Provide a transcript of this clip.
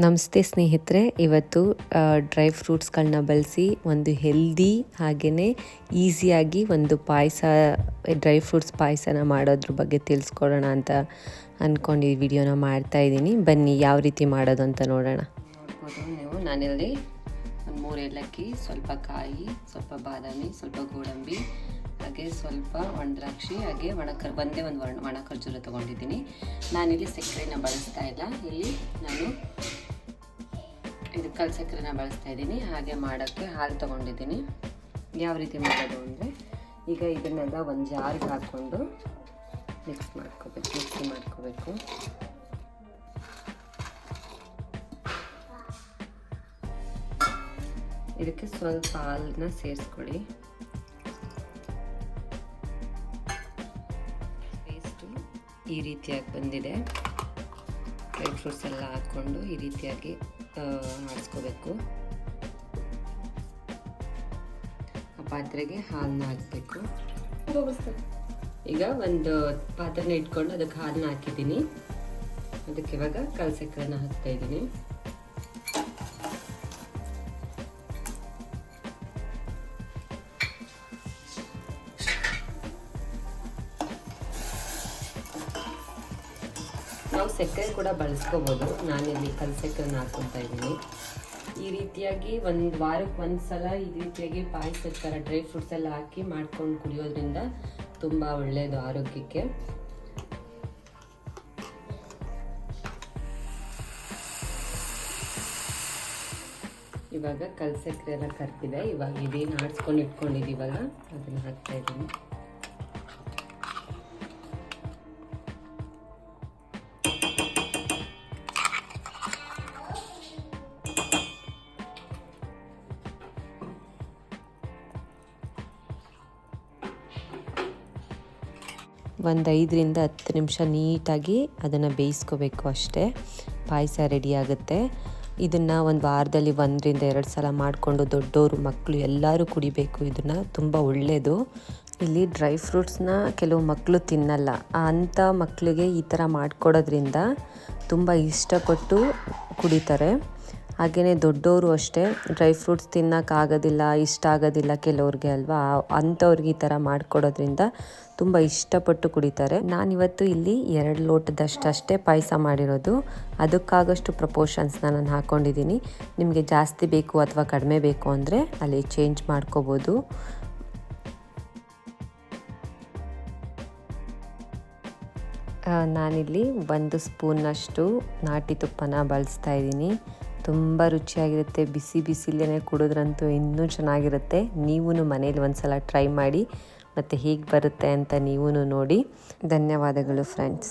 ನಮಸ್ತೆ ಸ್ನೇಹಿತರೆ, ಇವತ್ತು ಡ್ರೈ ಫ್ರೂಟ್ಸ್ಗಳನ್ನ ಬಳಸಿ ಒಂದು ಹೆಲ್ದಿ ಹಾಗೆಯೇ ಈಸಿಯಾಗಿ ಒಂದು ಪಾಯಸ, ಡ್ರೈ ಫ್ರೂಟ್ಸ್ ಪಾಯಸನ ಮಾಡೋದ್ರ ಬಗ್ಗೆ ತಿಳಿಸ್ಕೊಡೋಣ ಅಂತ ಅಂದ್ಕೊಂಡು ಈ ವಿಡಿಯೋನ ಮಾಡ್ತಾಯಿದ್ದೀನಿ. ಬನ್ನಿ ಯಾವ ರೀತಿ ಮಾಡೋದು ಅಂತ ನೋಡೋಣ. ನೋಡ್ಬೋದು ನೀವು, ನಾನಿಲ್ಲಿ ಒಂದು 3 ಏಲಕ್ಕಿ, ಸ್ವಲ್ಪ ಕಾಯಿ, ಸ್ವಲ್ಪ ಬಾದಾಮಿ, ಸ್ವಲ್ಪ ಗೋಡಂಬಿ, ಹಾಗೆ ಸ್ವಲ್ಪ ಒಣದ್ರಾಕ್ಷಿ, ಹಾಗೆ ಒಂದೇ ಒಂದು ಒಣ ಖರ್ಜೂರ ತೊಗೊಂಡಿದ್ದೀನಿ. ನಾನಿಲ್ಲಿ ಸಕ್ಕರೆನ ಬಳಸ್ತಾ ಇಲ್ಲ, ಇಲ್ಲಿ ನಾನು ಇದು ಕಲ್ ಸಕ್ಕರೆನ ಬಳಸ್ತಾ ಇದ್ದೀನಿ. ಹಾಗೆ ಮಾಡೋಕ್ಕೆ ಹಾಲು ತೊಗೊಂಡಿದ್ದೀನಿ. ಯಾವ ರೀತಿ ಮಾಡೋದು ಅಂದರೆ, ಈಗ ಇದನ್ನೆಲ್ಲ ಒಂದು ಜಾರಿಗೆ ಹಾಕ್ಕೊಂಡು ಮಿಕ್ಸಿ ಮಾಡ್ಕೋಬೇಕು. ಇದಕ್ಕೆ ಸ್ವಲ್ಪ ಹಾಲನ್ನ ಸೇರಿಸ್ಕೊಳ್ಳಿ. ಪೇಸ್ಟು ಈ ರೀತಿಯಾಗಿ ಬಂದಿದೆ. ಡ್ರೈ ಫ್ರೂಟ್ಸ್ ಎಲ್ಲ ಹಾಕ್ಕೊಂಡು ಈ ರೀತಿಯಾಗಿ ಆಡಿಸ್ಕೋಬೇಕು. ಆ ಪಾತ್ರೆಗೆ ಹಾಲನ್ನ ಹಾಕಬೇಕು. ಈಗ ಒಂದು ಪಾತ್ರೆನ ಇಟ್ಕೊಂಡು ಅದಕ್ಕೆ ಹಾಲನ್ನ ಹಾಕಿದ್ದೀನಿ. ಅದಕ್ಕೆ ಇವಾಗ ಕಲ್ ಸಕ್ಕರೆನ ಹಾಕ್ತಾ ಇದ್ದೀನಿ. ನಾವು ಸಕ್ಕರೆ ಕೂಡ ಬಳಸ್ಕೋಬೋದು. ನಾನಿಲ್ಲಿ ಕಲ್ ಸಕ್ಕರೆನ ಹಾಕ್ಕೊತಾ ಇದ್ದೀನಿ. ಈ ರೀತಿಯಾಗಿ ಒಂದು ವಾರಕ್ಕೆ ಒಂದು ಸಲ ಈ ರೀತಿಯಾಗಿ ಪಾಯಸದ ಥರ ಡ್ರೈ ಫ್ರೂಟ್ಸ್ ಎಲ್ಲ ಹಾಕಿ ಮಾಡ್ಕೊಂಡು ಕುಡಿಯೋದ್ರಿಂದ ತುಂಬ ಒಳ್ಳೆಯದು ಆರೋಗ್ಯಕ್ಕೆ. ಇವಾಗ ಕಲ್ ಸಕ್ಕರೆ ಎಲ್ಲ ಕರ್ತಿದೆ. ಇವಾಗ ಇದೇನು ಆಡಿಸ್ಕೊಂಡು ಇಟ್ಕೊಂಡಿದ್ದೀವಲ್ಲ ಅದನ್ನು ಹಾಕ್ತಾ ಇದ್ದೀನಿ. ಒಂದು 5ರಿಂದ 10 ನಿಮಿಷ ನೀಟಾಗಿ ಅದನ್ನು ಬೇಯಿಸ್ಕೋಬೇಕು, ಅಷ್ಟೇ ಪಾಯಸ ರೆಡಿ ಆಗುತ್ತೆ. ಇದನ್ನು ಒಂದು ವಾರದಲ್ಲಿ 1ರಿಂದ 2 ಸಲ ಮಾಡಿಕೊಂಡು ದೊಡ್ಡವರು ಮಕ್ಕಳು ಎಲ್ಲರೂ ಕುಡಿಬೇಕು. ಇದನ್ನು ತುಂಬ ಒಳ್ಳೆಯದು. ಇಲ್ಲಿ ಡ್ರೈ ಫ್ರೂಟ್ಸ್ನ ಕೆಲವು ಮಕ್ಕಳು ತಿನ್ನಲ್ಲ, ಅಂಥ ಮಕ್ಕಳಿಗೆ ಈ ಥರ ಮಾಡಿಕೊಡೋದ್ರಿಂದ ತುಂಬ ಇಷ್ಟಪಟ್ಟು ಕುಡಿತಾರೆ. ಹಾಗೆಯೇ ದೊಡ್ಡವರು ಅಷ್ಟೇ, ಡ್ರೈ ಫ್ರೂಟ್ಸ್ ತಿನ್ನೋಕ್ಕಾಗೋದಿಲ್ಲ, ಇಷ್ಟ ಆಗೋದಿಲ್ಲ ಕೆಲವ್ರಿಗೆ ಅಲ್ವಾ, ಅಂಥವ್ರಿಗೆ ಈ ಥರ ಮಾಡಿಕೊಡೋದ್ರಿಂದ ತುಂಬ ಇಷ್ಟಪಟ್ಟು ಕುಡಿತಾರೆ. ನಾನಿವತ್ತು ಇಲ್ಲಿ 2 ಲೋಟದಷ್ಟೇ ಪಾಯಸ ಮಾಡಿರೋದು. ಅದಕ್ಕಾಗಷ್ಟು ಪ್ರಪೋರ್ಷನ್ಸ್ನ ನಾನು ಹಾಕ್ಕೊಂಡಿದ್ದೀನಿ. ನಿಮಗೆ ಜಾಸ್ತಿ ಬೇಕು ಅಥವಾ ಕಡಿಮೆ ಬೇಕು ಅಂದರೆ ಅಲ್ಲಿ ಚೇಂಜ್ ಮಾಡ್ಕೋಬೋದು. ನಾನಿಲ್ಲಿ 1 ಸ್ಪೂನ್ನಷ್ಟು ನಾಟಿ ತುಪ್ಪನ ಬಳಸ್ತಾ ಇದ್ದೀನಿ. ತುಂಬ ರುಚಿಯಾಗಿರುತ್ತೆ. ಬಿಸಿಲೇ ಕುಡಿದ್ರಂತೂ ಇನ್ನೂ ಚೆನ್ನಾಗಿರುತ್ತೆ. ನೀವೂ ಮನೇಲಿ ಒಂದು ಸಲ ಟ್ರೈ ಮಾಡಿ ಮತ್ತು ಹೇಗೆ ಬರುತ್ತೆ ಅಂತ ನೀವೂ ನೋಡಿ. ಧನ್ಯವಾದಗಳು ಫ್ರೆಂಡ್ಸ್.